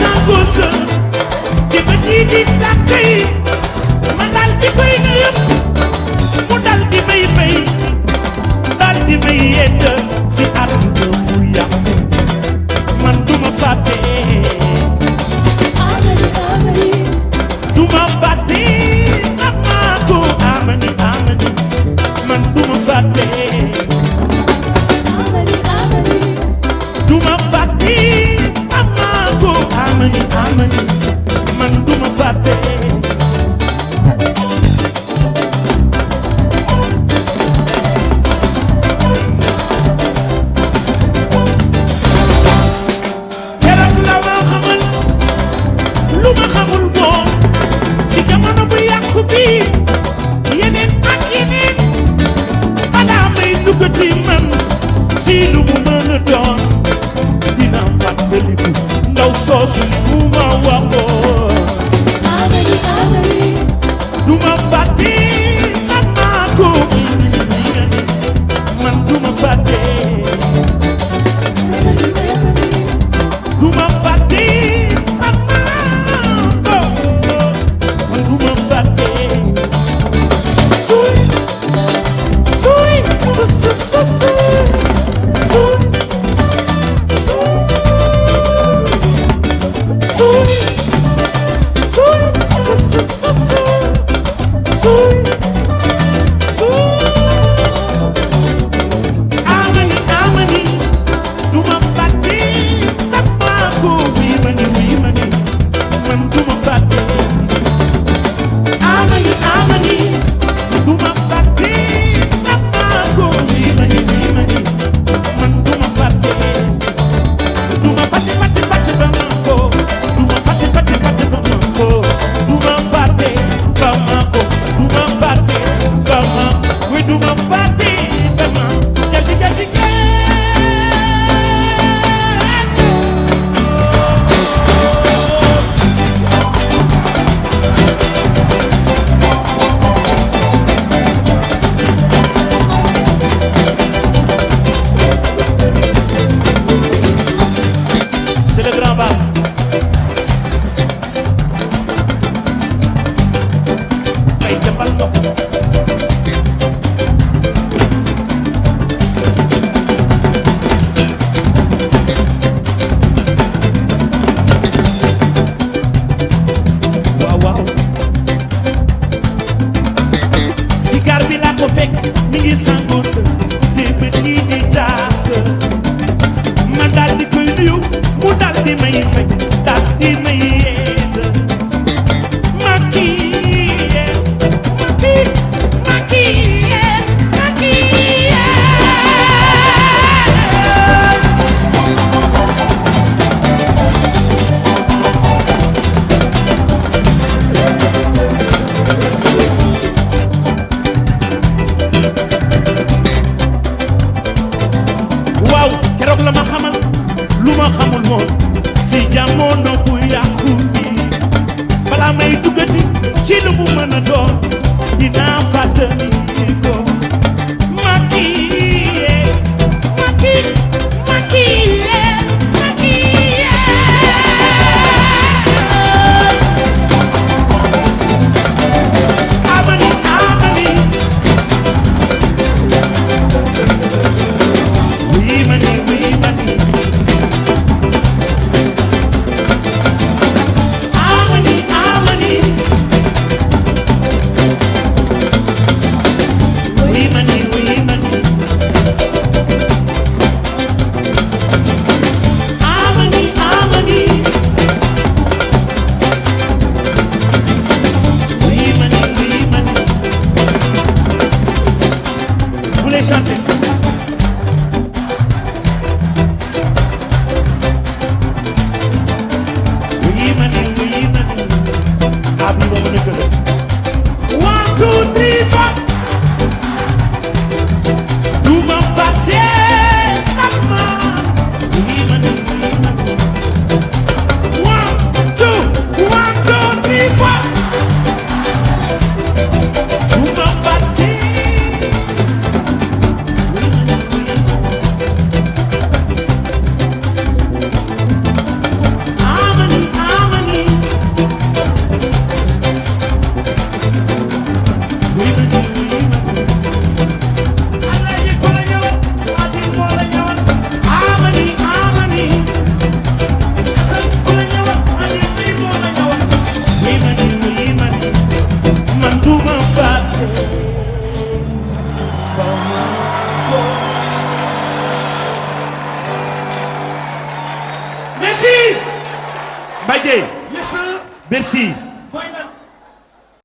sangoo ci bët yi di tàkk yi ma dal di koy nuyu mu dal di may fay dal di may yedd si àdduna mu yàqu man duma fàtte duma fàtte Bamako amani amani man duma fàtte duma fàtte Bamako amani amani man duma fàtte keroog la ma xamal lu ma xamul woon si jamono bu yàqu bi yeneen ak yeneen balaa may duggati man si lu mu mën a doon dina fàttaliku ndaw soosu mu ma waxoon duma fàtte Bamako man duma fàtte duma fàtte Bamako man duma fàtte suy suy c'est le grand bal. Ay jabal ko. Waaw waaw. Sikar bi laa ko fekk mi ngi sangoo sa te bët yi di tàkk ma daal di koy nuyu mu dal di may fekk dal di may yedd maquillé maquillé maquillé waaw keroog la ma xamal lu ma xamul woon si jamono bu yàqu bi balaa may duggati ci lu mu mën a doon dinaa fàttali ko maquillé maquillé maquillé maquillé amani amani oui mani Dieye Youssou merci mooy lan